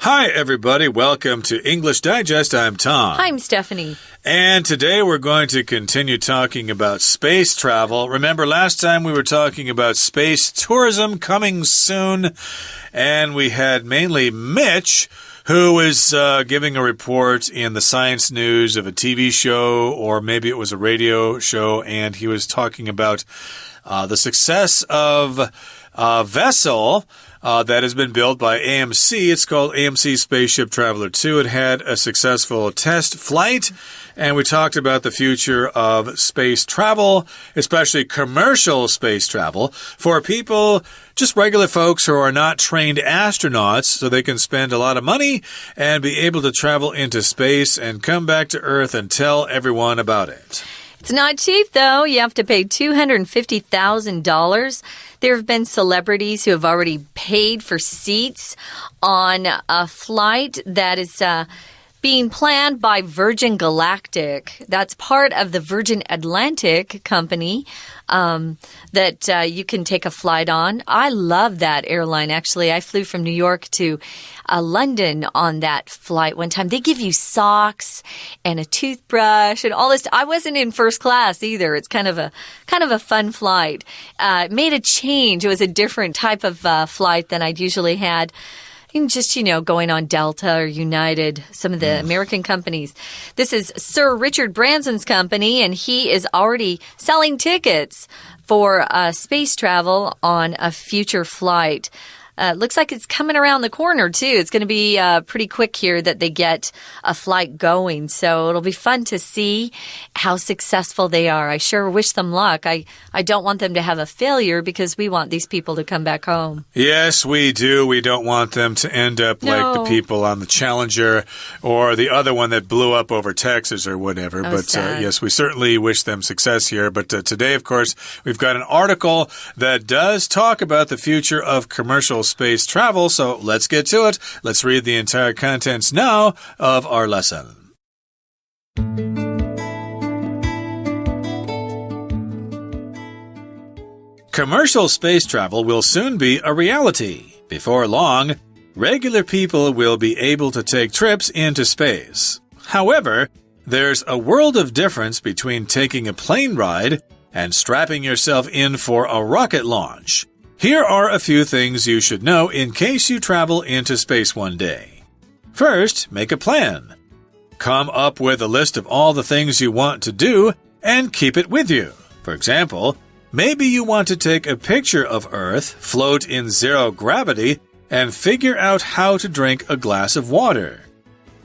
Hi, everybody. Welcome to English Digest. I'm Tom. Hi, I'm Stephanie. And today we're going to continue talking about space travel. Remember, last time we were talking about space tourism coming soon, and we had mainly Mitch, who was giving a report in the Science News of a TV show, or maybe it was a radio show, and he was talking about the success of a vessel that has been built by AMC. It's called AMC Spaceship Traveler 2. It had a successful test flight, and we talked about the future of space travel, especially commercial space travel, for people, just regular folks who are not trained astronauts, so they can spend a lot of money and be able to travel into space and come back to Earth and tell everyone about it. It's not cheap, though. You have to pay $250,000. There have been celebrities who have already paid for seats on a flight that is being planned by Virgin Galactic. That's part of the Virgin Atlantic company that you can take a flight on. I love that airline, actually. I flew from New York to London on that flight one time. They give you socks and a toothbrush and all this. I wasn't in first class either. It's kind of a fun flight. It made a change. It was a different type of flight than I'd usually had. Just, going on Delta or United, some of the American companies. This is Sir Richard Branson's company, and he is already selling tickets for space travel on a future flight. Looks like it's coming around the corner, too. It's going to be pretty quick here that they get a flight going. So it'll be fun to see how successful they are. I sure wish them luck. I don't want them to have a failure because we want these people to come back home. Yes, we do. We don't want them to end up like the people on the Challenger or the other one that blew up over Texas or whatever. But yes, we certainly wish them success here. But today, of course, we've got an article that does talk about the future of commercial space travel, so let's get to it. Let's read the entire contents now of our lesson. Commercial space travel will soon be a reality. Before long, regular people will be able to take trips into space. However, there's a world of difference between taking a plane ride and strapping yourself in for a rocket launch. Here are a few things you should know in case you travel into space one day. First, make a plan. Come up with a list of all the things you want to do and keep it with you. For example, maybe you want to take a picture of Earth, float in zero gravity, and figure out how to drink a glass of water.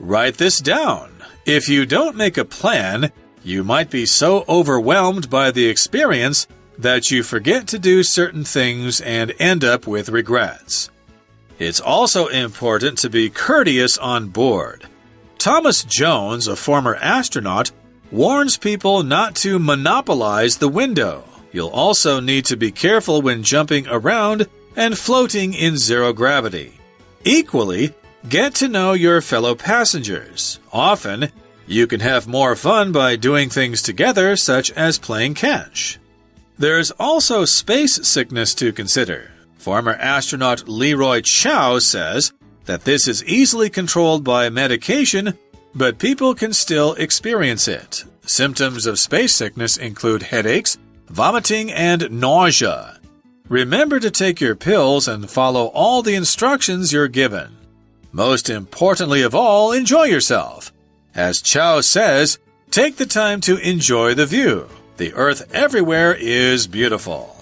Write this down. If you don't make a plan, you might be so overwhelmed by the experience that you forget to do certain things and end up with regrets. It's also important to be courteous on board. Thomas Jones, a former astronaut, warns people not to monopolize the window. You'll also need to be careful when jumping around and floating in zero gravity. Equally, get to know your fellow passengers. Often, you can have more fun by doing things together, such as playing catch. There's also space sickness to consider. Former astronaut Leroy Chiao says that this is easily controlled by medication, but people can still experience it. Symptoms of space sickness include headaches, vomiting, and nausea. Remember to take your pills and follow all the instructions you're given. Most importantly of all, enjoy yourself. As Chiao says, take the time to enjoy the view. The Earth everywhere is beautiful.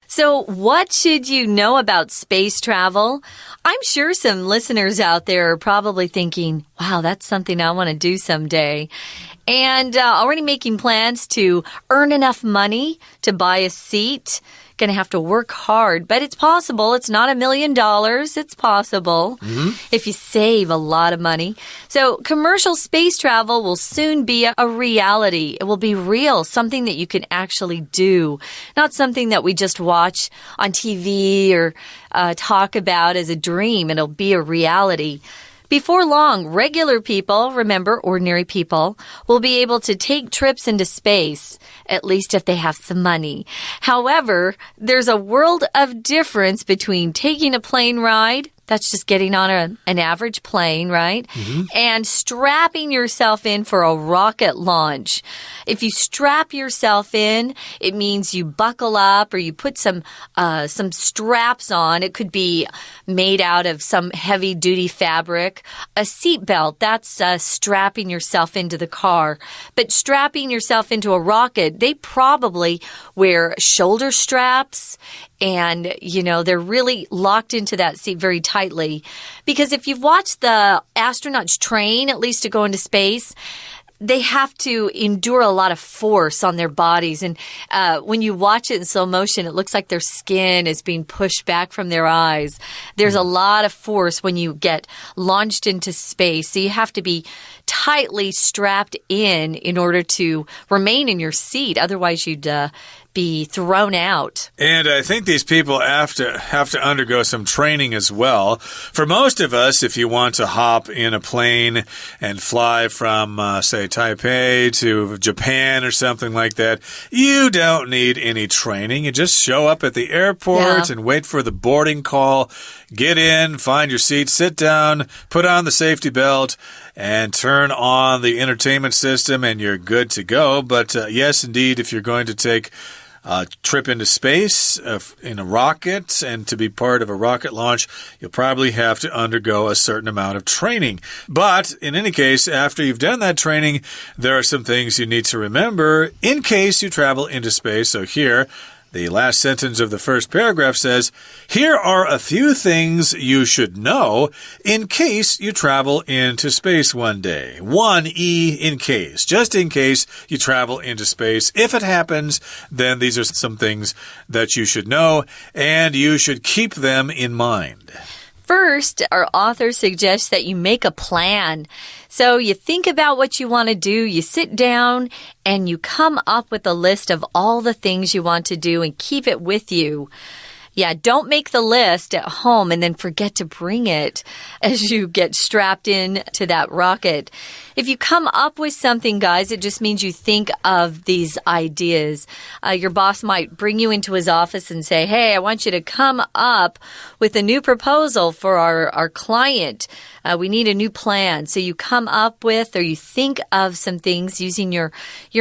So, what should you know about space travel? I'm sure some listeners out there are probably thinking, wow, that's something I want to do someday. And already making plans to earn enough money to buy a seat. Going to have to work hard, but it's possible. It's not $1 million. It's possible if you save a lot of money. So commercial space travel will soon be a reality. It will be real, something that you can actually do, not something that we just watch on TV or talk about as a dream. It'll be a reality. Before long, regular people, remember, ordinary people, will be able to take trips into space, at least if they have some money. However, there's a world of difference between taking a plane ride, that's just getting on an average plane, right? And strapping yourself in for a rocket launch. If you strap yourself in, it means you buckle up or you put some straps on. It could be made out of some heavy-duty fabric. A seatbelt, that's strapping yourself into the car. But strapping yourself into a rocket, they probably wear shoulder straps. And, they're really locked into that seat very tightly. Because if you've watched the astronauts train, at least to go into space, they have to endure a lot of force on their bodies. And when you watch it in slow motion, it looks like their skin is being pushed back from their eyes. There's a lot of force when you get launched into space. So you have to be tightly strapped in order to remain in your seat. Otherwise, you'd be thrown out. And I think these people have to undergo some training as well. For most of us, if you want to hop in a plane and fly from, say, Taipei to Japan or something like that, you don't need any training. You just show up at the airport and wait for the boarding call. Get in, find your seat, sit down, put on the safety belt, and turn on the entertainment system, and you're good to go. But yes, indeed, if you're going to take a trip into space in a rocket and to be part of a rocket launch, you'll probably have to undergo a certain amount of training. But in any case, after you've done that training, there are some things you need to remember in case you travel into space. So here, the last sentence of the first paragraph says, here are a few things you should know in case you travel into space one day. 1E, in case. Just in case you travel into space. If it happens, then these are some things that you should know, and you should keep them in mind. First, our author suggests that you make a plan. So you think about what you want to do, you sit down, and you come up with a list of all the things you want to do and keep it with you. Yeah, don't make the list at home and then forget to bring it as you get strapped in to that rocket. If you come up with something, guys, it just means you think of these ideas. Your boss might bring you into his office and say, hey, I want you to come up with a new proposal for our client. We need a new plan. So you come up with or you think of some things using your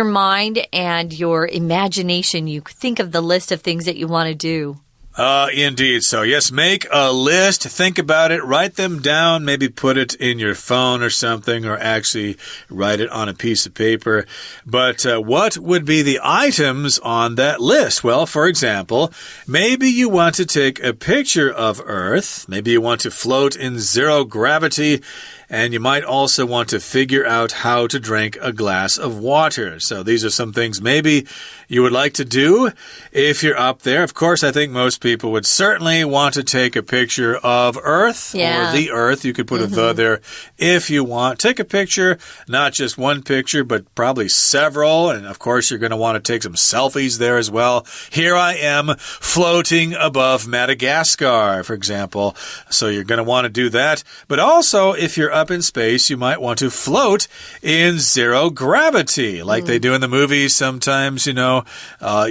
mind and your imagination. You think of the list of things that you want to do. Indeed. So, yes, make a list, think about it, write them down, maybe put it in your phone or something, or actually write it on a piece of paper. But what would be the items on that list? Well, for example, maybe you want to take a picture of Earth. Maybe you want to float in zero gravity. And you might also want to figure out how to drink a glass of water. So these are some things maybe you would like to do if you're up there. Of course, I think most people would certainly want to take a picture of Earth or the Earth. You could put a the there if you want. Take a picture, not just one picture, but probably several. And of course, you're going to want to take some selfies there as well. Here I am floating above Madagascar, for example. So you're going to want to do that. But also, if you're up in space, you might want to float in zero gravity, like they do in the movies sometimes, you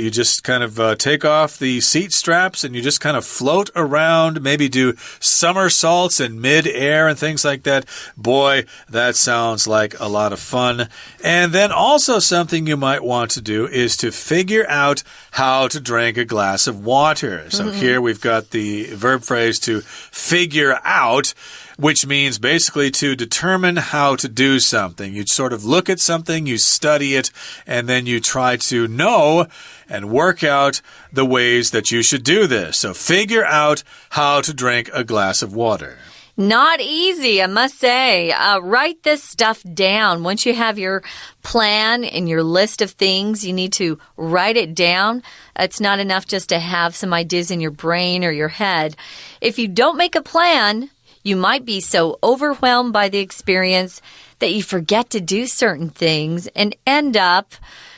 just kind of take off the seat straps and you just kind of float around, maybe do somersaults in mid-air and things like that. Boy, that sounds like a lot of fun. And then also something you might want to do is to figure out how to drink a glass of water. So here we've got the verb phrase to figure out, which means basically to determine how to do something. You sort of look at something, you study it, and then you try to know and work out the ways that you should do this. So figure out how to drink a glass of water. Not easy, I must say. Write this stuff down. Once you have your plan and your list of things, you need to write it down. It's not enough just to have some ideas in your brain or your head. If you don't make a plan, you might be so overwhelmed by the experience that you forget to do certain things and end up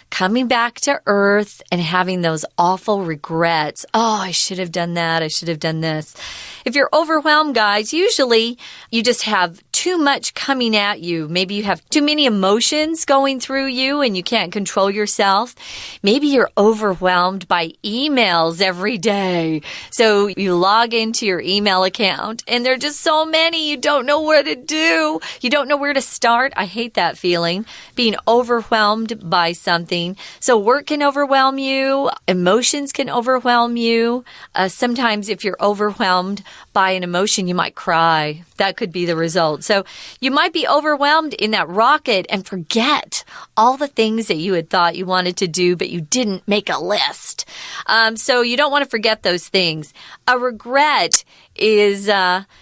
coming back to Earth and having those awful regrets. Oh, I should have done that. I should have done this. If you're overwhelmed, guys, usually you just have too much coming at you. Maybe you have too many emotions going through you and you can't control yourself. Maybe you're overwhelmed by emails every day. So you log into your email account and there are just so many, you don't know what to do. You don't know where to start. I hate that feeling, being overwhelmed by something. So work can overwhelm you. Emotions can overwhelm you. Sometimes if you're overwhelmed by an emotion, you might cry. That could be the result. So you might be overwhelmed in that rocket and forget all the things that you had thought you wanted to do, but you didn't make a list. So you don't want to forget those things. A regret is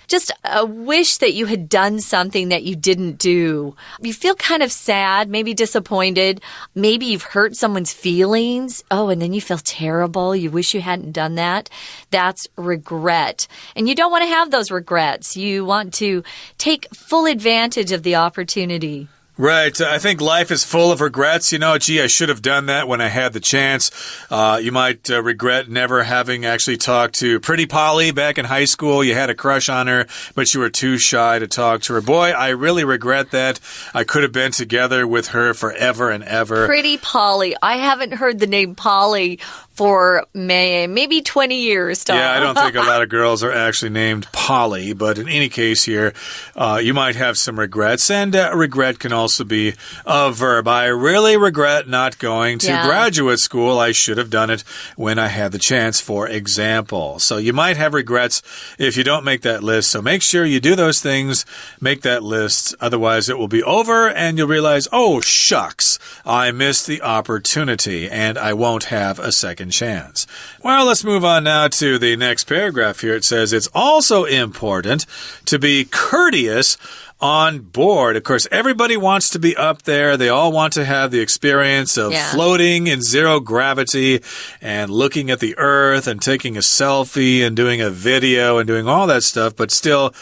just a wish that you had done something that you didn't do. You feel kind of sad, maybe disappointed. Maybe you've hurt someone's feelings. Oh, and then you feel terrible. You wish you hadn't done that. That's regret. And you don't want to have those regrets. You want to take full advantage of the opportunity. Right. I think life is full of regrets. Gee, I should have done that when I had the chance. You might regret never having actually talked to Pretty Polly back in high school. You had a crush on her, but you were too shy to talk to her. Boy, I really regret that. I could have been together with her forever and ever. Pretty Polly. I haven't heard the name Polly for maybe 20 years, Tom. Yeah, I don't think a lot of girls are actually named Polly, but in any case here, you might have some regrets, and regret can also be a verb. I really regret not going to graduate school. I should have done it when I had the chance, for example. So you might have regrets if you don't make that list, so make sure you do those things, make that list, otherwise it will be over, and you'll realize, oh, shucks, I missed the opportunity, and I won't have a second chance. Well, let's move on now to the next paragraph here. It says, it's also important to be courteous on board. Of course, everybody wants to be up there. They all want to have the experience of floating in zero gravity and looking at the earth and taking a selfie and doing a video and doing all that stuff. But still,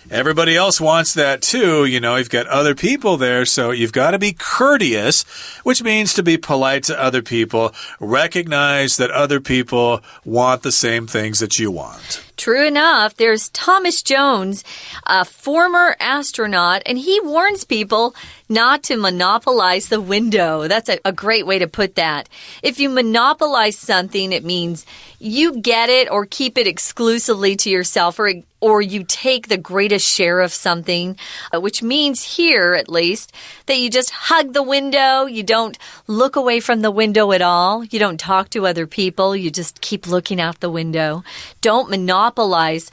everybody else wants that too. You've got other people there, so you've got to be courteous, which means to be polite to other people. Recognize that other people want the same things that you want. True enough, there's Thomas Jones, a former astronaut, and he warns people not to monopolize the window. That's a great way to put that. If you monopolize something, it means you get it or keep it exclusively to yourself, or you take the greatest share of something, which means here, at least, that you just hug the window. You don't look away from the window at all. You don't talk to other people. You just keep looking out the window. Don't monopolize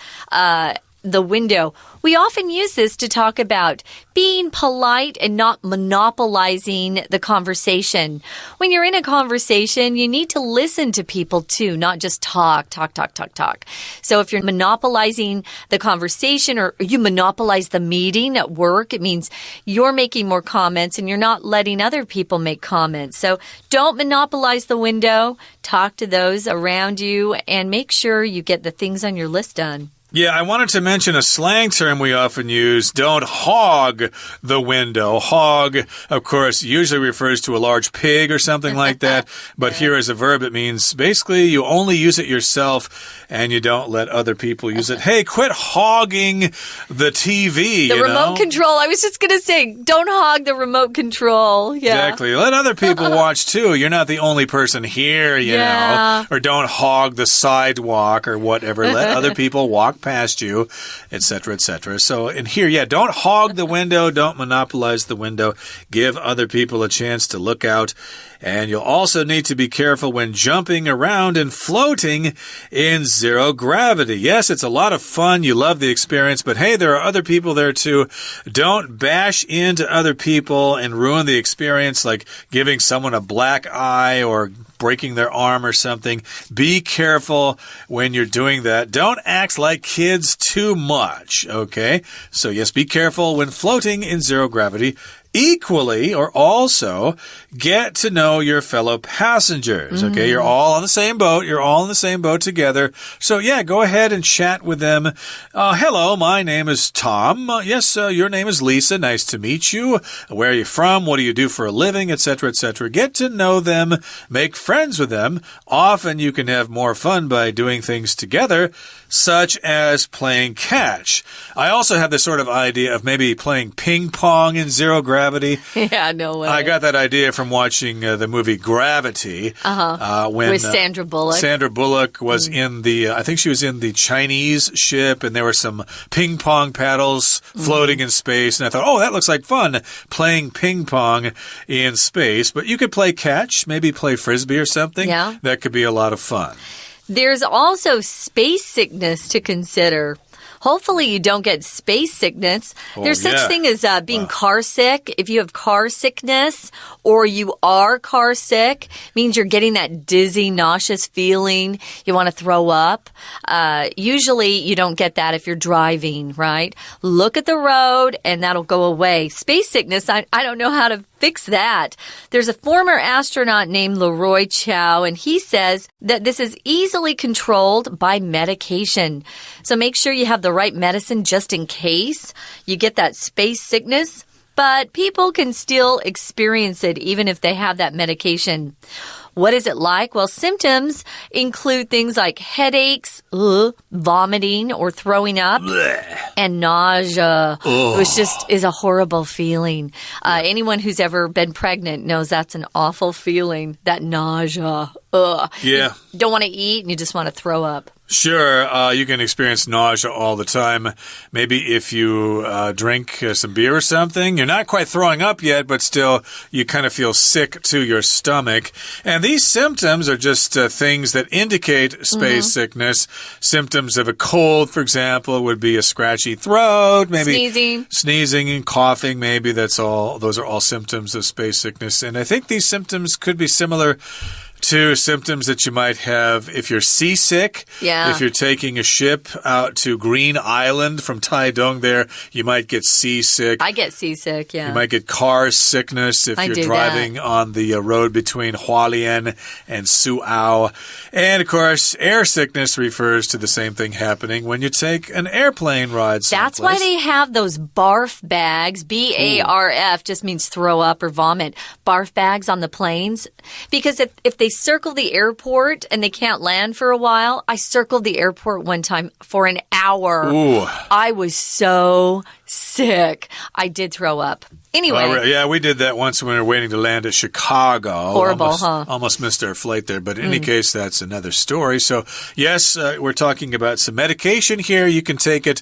the window. We often use this to talk about being polite and not monopolizing the conversation. When you're in a conversation, you need to listen to people too, not just talk. So if you're monopolizing the conversation or you monopolize the meeting at work, it means you're making more comments and you're not letting other people make comments. So don't monopolize the window. Talk to those around you and make sure you get the things on your list done. Yeah, I wanted to mention a slang term we often use. Don't hog the window. Hog, of course, usually refers to a large pig or something like that. But here as a verb, it means basically you only use it yourself and you don't let other people use it. Hey, quit hogging the TV. The remote control. I was just going to say, don't hog the remote control. Yeah. Exactly. Let other people watch too. You're not the only person here, you know. Or don't hog the sidewalk or whatever. Let other people walk past you, etc., etc. So in here, don't hog the window, don't monopolize the window, give other people a chance to look out. And you'll also need to be careful when jumping around and floating in zero gravity. Yes, it's a lot of fun. You love the experience, but hey, there are other people there too. Don't bash into other people and ruin the experience, like giving someone a black eye or breaking their arm or something. Be careful when you're doing that. Don't act like kids too much, okay? So yes, be careful when floating in zero gravity. Equally, or also, get to know your fellow passengers, okay? You're all on the same boat. You're all in the same boat together. So, yeah, go ahead and chat with them. Hello, my name is Tom. Yes, your name is Lisa. Nice to meet you. Where are you from? What do you do for a living? Etc., etc. Get to know them. Make friends with them. Often you can have more fun by doing things together. such as playing catch. I also have this sort of idea of maybe playing ping pong in zero gravity. Yeah, no way. I got that idea from watching the movie Gravity. With Sandra Bullock. Sandra Bullock was in the, I think she was in the Chinese ship, and there were some ping pong paddles floating in space. And I thought, oh, that looks like fun, playing ping pong in space. But you could play catch, maybe play frisbee or something. Yeah. That could be a lot of fun. There's also space sickness to consider. Hopefully you don't get space sickness. There's such thing as being car sick. If you have car sickness or you are car sick, means you're getting that dizzy, nauseous feeling. You want to throw up. Usually you don't get that if you're driving, right? Look at the road and that'll go away. Space sickness, I don't know how to fix that. There's a former astronaut named Leroy Chow, and he says that this is easily controlled by medication. So make sure you have the right medicine just in case you get that space sickness. But people can still experience it even if they have that medication. What is it like? Well, symptoms include things like headaches, vomiting or throwing up, and nausea, which just is a horrible feeling. Anyone who's ever been pregnant knows that's an awful feeling, that nausea. Yeah. You don't want to eat and you just want to throw up. Sure, you can experience nausea all the time. Maybe if you drink some beer or something, you're not quite throwing up yet, but still you kind of feel sick to your stomach. And these symptoms are just things that indicate space sickness. Symptoms of a cold, for example, would be a scratchy throat, maybe sneezing and coughing. Maybe those are all symptoms of space sickness. And I think these symptoms could be similar to symptoms that you might have if you're seasick. Yeah. If you're taking a ship out to Green Island from Taidong there, you might get seasick. I get seasick, yeah. You might get car sickness if you're driving on the road between Hualien and Suao. And, of course, air sickness refers to the same thing happening when you take an airplane ride someplace. That's why they have those barf bags. B-A-R-F just means throw up or vomit. Barf bags on the planes. Because if they circle the airport and they can't land for a while. I circled the airport one time for an hour. Ooh. I was so sick. I did throw up. Anyway. Yeah, we did that once when we were waiting to land at Chicago. Horrible, huh? Almost missed our flight there. But in any case, that's another story. So, yes, we're talking about some medication here. You can take it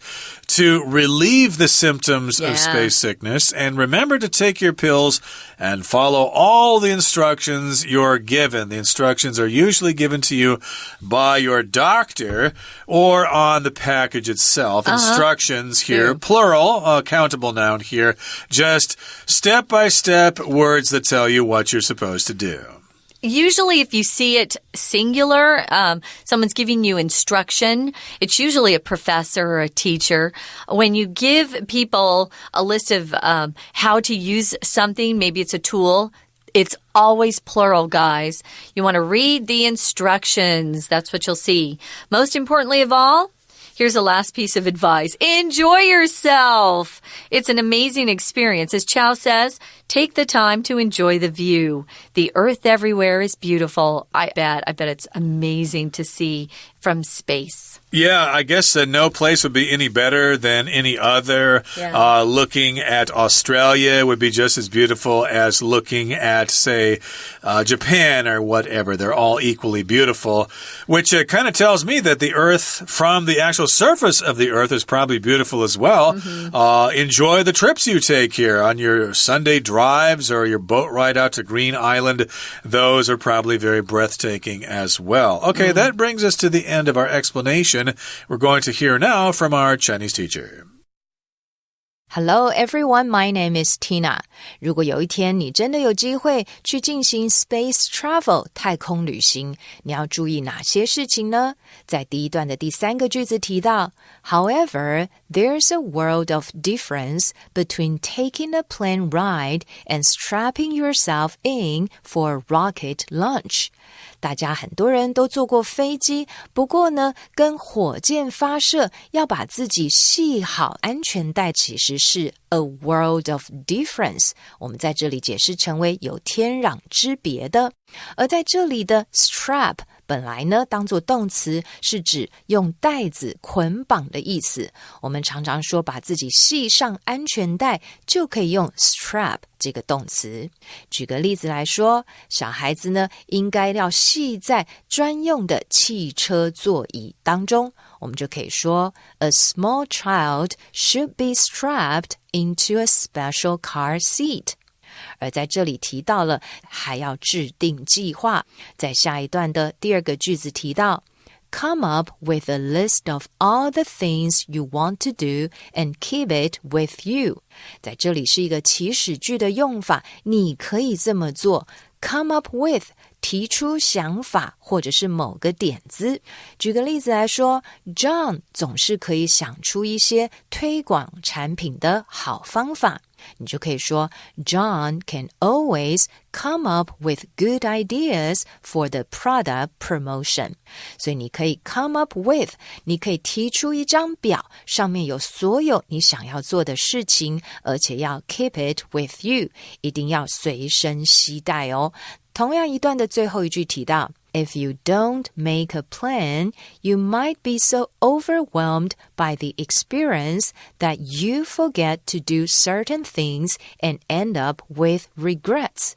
to relieve the symptoms of space sickness. And remember to take your pills and follow all the instructions you're given. The instructions are usually given to you by your doctor or on the package itself. Instructions here, plural, countable noun here, just step-by-step words that tell you what you're supposed to do. Usually if you see it singular, someone's giving you instruction, it's usually a professor or a teacher. When you give people a list of how to use something, maybe it's a tool, it's always plural, guys. You want to read the instructions. That's what you'll see. Most importantly of all, here's a last piece of advice. Enjoy yourself. It's an amazing experience. As Chow says, take the time to enjoy the view. The earth everywhere is beautiful. I bet it's amazing to see from space. Yeah, I guess no place would be any better than any other. Yeah. Looking at Australia would be just as beautiful as looking at, say, Japan or whatever. They're all equally beautiful, which kind of tells me that the Earth from the actual surface of the Earth is probably beautiful as well. Enjoy the trips you take here on your Sunday drives or your boat ride out to Green Island. Those are probably very breathtaking as well. Okay, that brings us to the end of our explanation. We're going to hear now from our Chinese teacher. Hello everyone, my name is Tina. 如果有一天你真的有机会去进行 space travel 太空旅行，你要注意哪些事情呢？在第一段的第3个句子提到 However, there's a world of difference between taking a plane ride and strapping yourself in for a rocket launch. 大家很多人都坐过飞机，不过呢，跟火箭发射要把自己系好安全带其实是 a world of difference， 我们在这里解释成为有天壤之别的。而在这里的 strap本来呢当作动词是指用带子捆绑的意思，我们常常说把自己系上安全带就可以用 strap 这个动词。举个例子来说，小孩子呢应该要系在专用的汽车座椅当中，我们就可以说 A small child should be strapped into a special car seat。而在这里提到了还要制定计划，在下一段的第二个句子提到 Come up with a list of all the things you want to do and keep it with you。 在这里是一个祈使句的用法，你可以这么做。 Come up with提出想法或者是某个点子。举个例子来说， John 总是可以想出一些推广产品的好方法，你就可以说 John can always come up with good ideas for the product promotion。 所以你可以 come up with， 你可以提出一张表，上面有所有你想要做的事情，而且要 keep it with you， 一定要随身携带哦。同样一段的最后一句提到 If you don't make a plan, you might be so overwhelmed by the experience that you forget to do certain things and end up with regrets。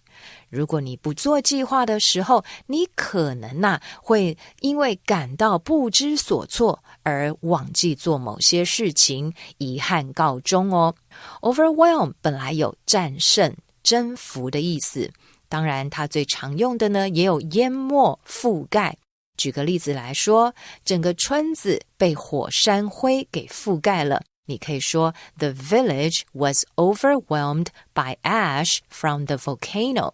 如果你不做计划的时候，你可能会因为感到不知所措而忘记做某些事情，遗憾告终哦。 Overwhelm 本来有战胜、征服的意思，当然它最常用的呢也有淹没、覆盖。举个例子来说，整个村子被火山灰给覆盖了，你可以说 The village was overwhelmed by ash from the volcano。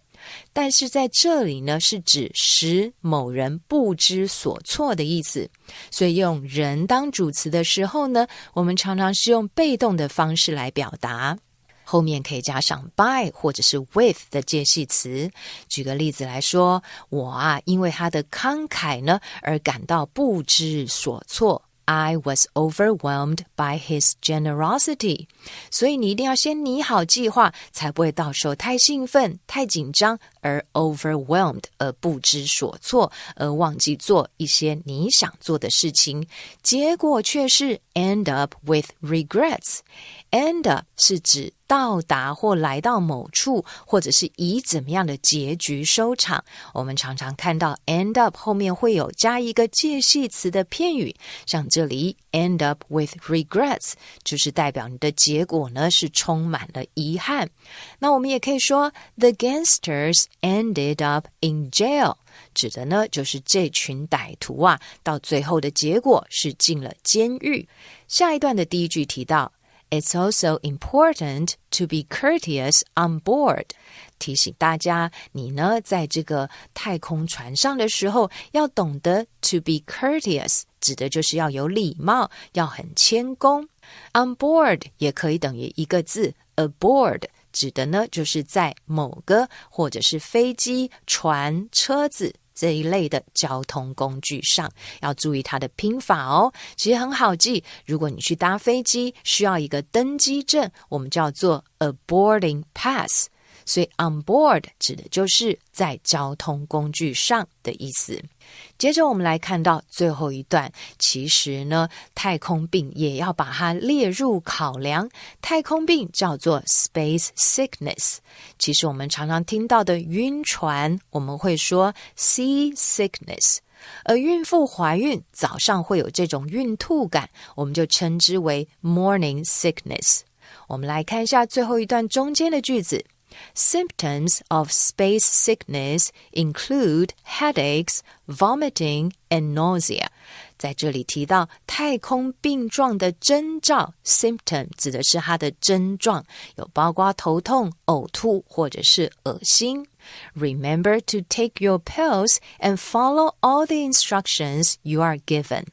但是在这里呢是指使某人不知所措的意思，所以用人当主词的时候呢，我们常常是用被动的方式来表达，后面可以加上 by 或者是 with 的介系词。举个例子来说，我因为他的慷慨呢而感到不知所措。I was overwhelmed by his generosity。 所以你一定要先拟好计划，才不会到时候太兴奋、太紧张而 overwhelmed， 而不知所措，而忘记做一些你想做的事情，结果却是 end up with regrets。End up 是指到达或来到某处，或者是以怎么样的结局收场。我们常常看到 end up 后面会有加一个介系词的片语，像这里 end up with regrets 就是代表你的结果呢是充满了遗憾。那我们也可以说 The gangsters ended up in jail， 指的呢就是这群歹徒到最后的结果是进了监狱。下一段的第一句提到It's also important to be courteous on board。 提醒大家，你呢在这个太空船上的时候，要懂得 to be courteous， 指的就是要有礼貌，要很谦恭。On board 也可以等于一个字 aboard， 指的呢就是在某个或者是飞机、船、车子这一类的交通工具上，要注意它的拼法哦。其实很好记，如果你去搭飞机需要一个登机证，我们叫做 a boarding pass， 所以 on board 指的就是在交通工具上的意思。接着我们来看到最后一段，其实呢太空病也要把它列入考量。太空病叫做 space sickness， 其实我们常常听到的晕船我们会说 sea sickness， 而孕妇怀孕早上会有这种孕吐感，我们就称之为 morning sickness。 我们来看一下最后一段中间的句子Symptoms of space sickness include headaches, vomiting, and nausea。 在这里提到太空病状的征兆 symptom 指的是它的症状，有包括头痛、呕吐或者是恶心。Remember to take your pills and follow all the instructions you are given。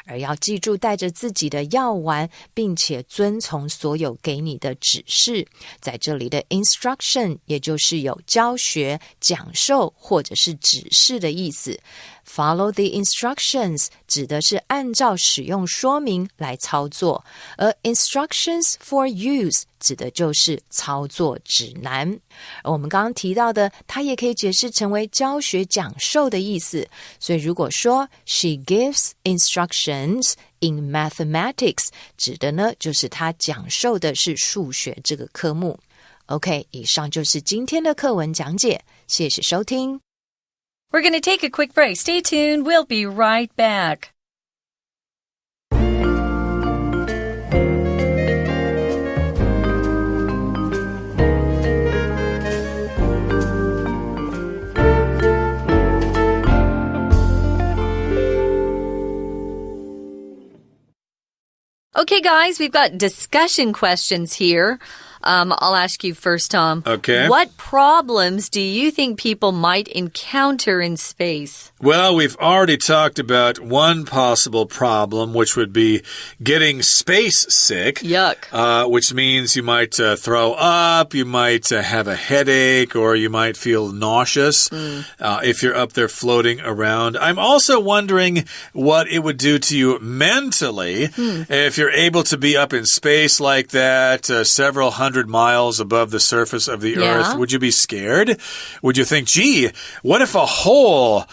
而要记住带着自己的药丸，并且遵从所有给你的指示。在这里的 instruction 也就是有教学、讲授或者是指示的意思。Follow the instructions 指的是按照使用说明来操作，而 instructions for use 指的就是操作指南。而我们刚刚提到的，它也可以解释成为教学讲授的意思。所以如果说 She gives instructions in mathematics 指的呢就是她讲授的是数学这个科目。OK， 以上就是今天的课文讲解，谢谢收听。We're going to take a quick break. Stay tuned. We'll be right back. Okay, guys, we've got discussion questions here. I'll ask you first, Tom. Okay. What problems do you think people might encounter in space? Well, we've already talked about one possible problem, which would be getting space sick. Yuck. Which means you might throw up, you might have a headache, or you might feel nauseous if you're up there floating around. I'm also wondering what it would do to you mentally if you're able to be up in space like that, several hundred miles above the surface of the Earth. Would you be scared? Would you think, gee, what if a hole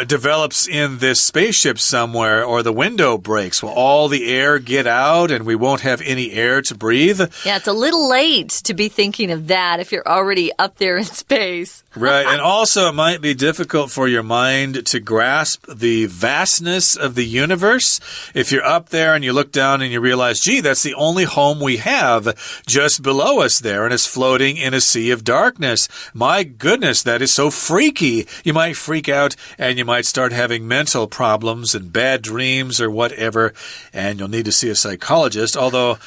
develops in this spaceship somewhere or the window breaks? Will all the air get out and we won't have any air to breathe? Yeah, it's a little late to be thinking of that if you're already up there in space. Right, and also it might be difficult for your mind to grasp the vastness of the universe. If you're up there and you look down and you realize, gee, that's the only home we have just below us there, and it's floating in a sea of darkness. My goodness, that is so freaky. You might freak out and you might start having mental problems and bad dreams or whatever, and you'll need to see a psychologist, or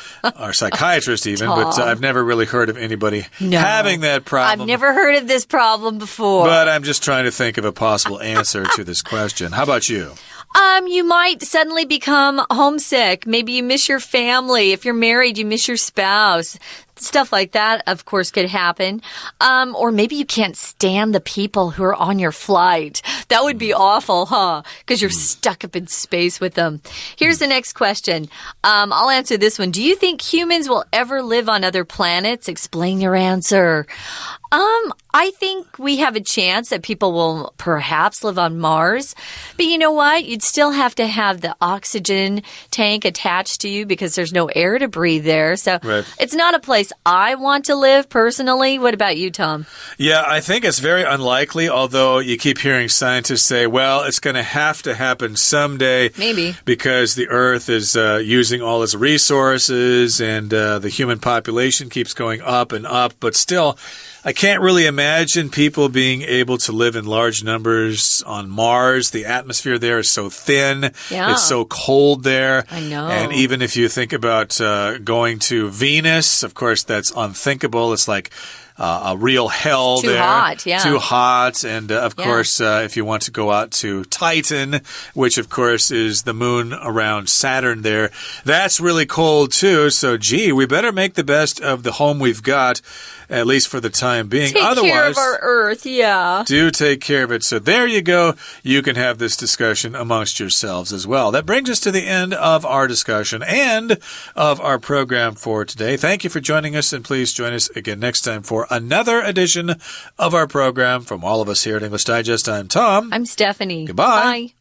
psychiatrist even, but I've never really heard of anybody having that problem. I've never heard of this problem before. But I'm just trying to think of a possible answer to this question. How about you? You might suddenly become homesick. Maybe you miss your family. If you're married, you miss your spouse. Stuff like that, of course, could happen. Or maybe you can't stand the people who are on your flight. That would be awful, huh? Because you're stuck up in space with them. Here's the next question. I'll answer this one. Do you think humans will ever live on other planets? Explain your answer. I think we have a chance that people will perhaps live on Mars. But you know what? You'd still have to have the oxygen tank attached to you because there's no air to breathe there. So It's not a place I want to live personally. What about you, Tom? Yeah, I think it's very unlikely, although you keep hearing scientists say, well, it's going to happen someday. Maybe. Because the Earth is using all its resources and the human population keeps going up and up. But still, I can't really imagine people being able to live in large numbers on Mars. The atmosphere there is so thin. Yeah. It's so cold there. I know. And even if you think about going to Venus, of course, that's unthinkable. It's like a real hell there. Too hot, yeah. Too hot. And, of course, if you want to go out to Titan, which, of course, is the moon around Saturn there, that's really cold, too. So, gee, we better make the best of the home we've got, at least for the time being. Take care of our Earth, yeah. Do take care of it. So there you go. You can have this discussion amongst yourselves as well. That brings us to the end of our discussion and of our program for today. Thank you for joining us, and please join us again next time for another edition of our program. From all of us here at English Digest, I'm Tom. I'm Stephanie. Goodbye. Bye.